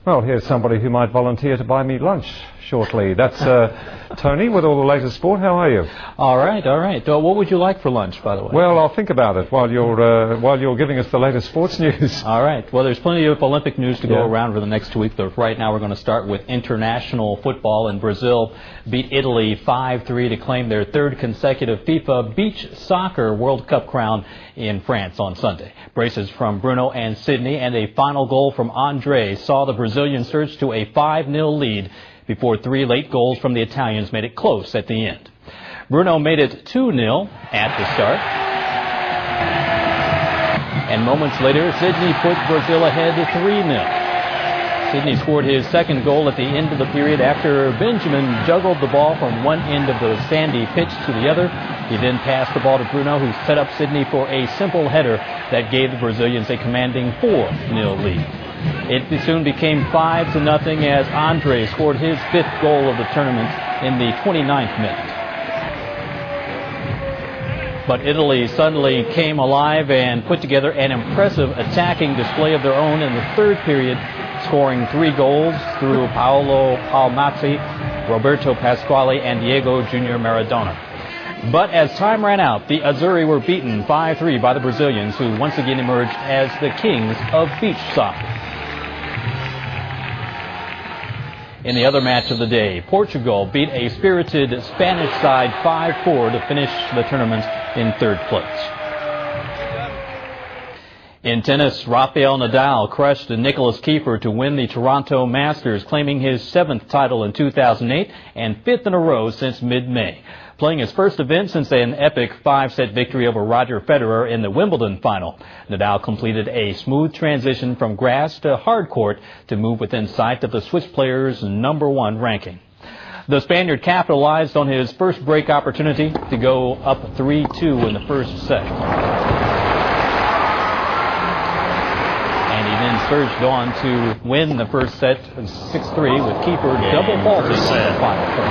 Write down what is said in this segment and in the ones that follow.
Well, here's somebody who might volunteer to buy me lunch shortly. That's Tony with all the latest sport. How are you? All right, all right. What would you like for lunch, by the way? Well, I'll think about it while you're giving us the latest sports news. All right. Well, there's plenty of Olympic news to go around for the next 2 weeks, but right now we're going to start with international football. And Brazil beat Italy 5-3 to claim their third consecutive FIFA Beach Soccer World Cup crown in France on Sunday. Braces from Bruno and Sidney and a final goal from Andre saw the Brazilians surge to a 5-0 lead before 3 late goals from the Italians made it close at the end. Bruno made it 2-0 at the start. And moments later, Sidney put Brazil ahead 3-0. Sidney scored his second goal at the end of the period after Benjamin juggled the ball from one end of the sandy pitch to the other. He then passed the ball to Bruno, who set up Sidney for a simple header that gave the Brazilians a commanding 4-0 lead. It soon became 5-0 as Andre scored his 5th goal of the tournament in the 29th minute. But Italy suddenly came alive and put together an impressive attacking display of their own in the third period, scoring 3 goals through Paolo Palmazzi, Roberto Pasquale, and Diego Junior Maradona. But as time ran out, the Azzurri were beaten 5-3 by the Brazilians, who once again emerged as the kings of beach soccer. In the other match of the day, Portugal beat a spirited Spanish side 5-4 to finish the tournament in 3rd place. In tennis, Rafael Nadal crushed Nicholas Kiefer to win the Toronto Masters, claiming his 7th title in 2008 and 5th in a row since mid-May. Playing his first event since an epic 5-set victory over Roger Federer in the Wimbledon final, Nadal completed a smooth transition from grass to hard court to move within sight of the Swiss player's #1 ranking. The Spaniard capitalized on his first break opportunity to go up 3-2 in the first set. And he then surged on to win the first set 6-3 with Kiefer double faulting on the final turn.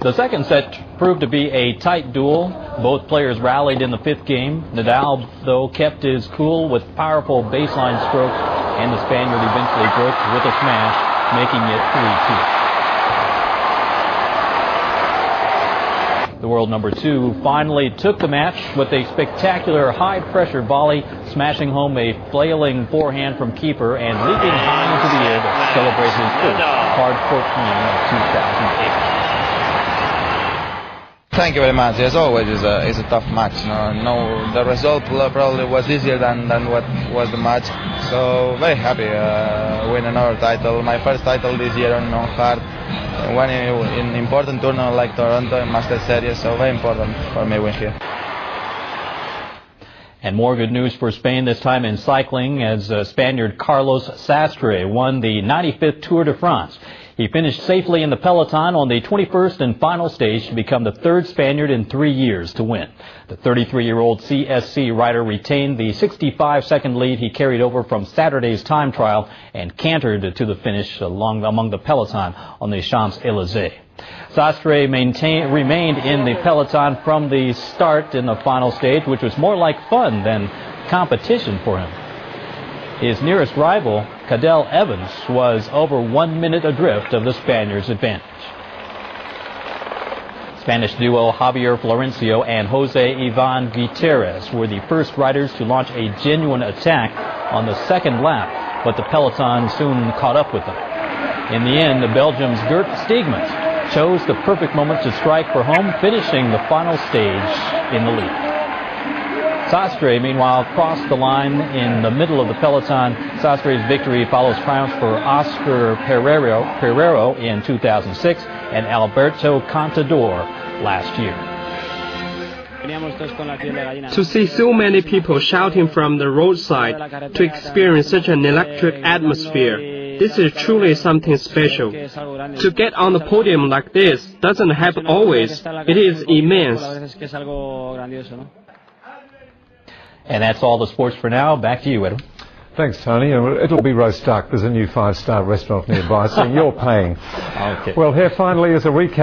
The second set proved to be a tight duel. Both players rallied in the 5th game. Nadal, though, kept his cool with powerful baseline strokes, and the Spaniard eventually broke with a smash, making it 3-2. The world #2 finally took the match with a spectacular high-pressure volley, smashing home a flailing forehand from Kiefer and leaping high into the air to celebrate his first hard-court win of 2008. Thank you very much. As always, it's a tough match. No, the result probably was easier than what was the match. So very happy win another title. My first title this year on hard. One in important tournament like Toronto and Masters Series. So very important for me win here. And more good news for Spain, this time in cycling, as Spaniard Carlos Sastre won the 95th Tour de France. He finished safely in the peloton on the 21st and final stage to become the 3rd Spaniard in 3 years to win. The 33-year-old CSC rider retained the 65-second lead he carried over from Saturday's time trial and cantered to the finish among the peloton on the Champs-Élysées. Sastre remained in the peloton from the start in the final stage, which was more like fun than competition for him. His nearest rival, Cadel Evans, was over 1 minute adrift of the Spaniard's advantage. Spanish duo Javier Florencio and Jose Ivan Gutierrez were the first riders to launch a genuine attack on the second lap, but the peloton soon caught up with them. In the end, Belgium's Gert Steegmans chose the perfect moment to strike for home, finishing the final stage in the lead. Sastre, meanwhile, crossed the line in the middle of the peloton. Sastre's victory follows triumphs for Oscar Pereiro in 2006 and Alberto Contador last year. To see so many people shouting from the roadside, to experience such an electric atmosphere, this is truly something special. To get on the podium like this doesn't happen always. It is immense. And that's all the sports for now. Back to you, Edwin. Thanks, Tony. It'll be roast duck. There's a new 5-star restaurant nearby, so you're paying. Okay. Well, here finally is a recap.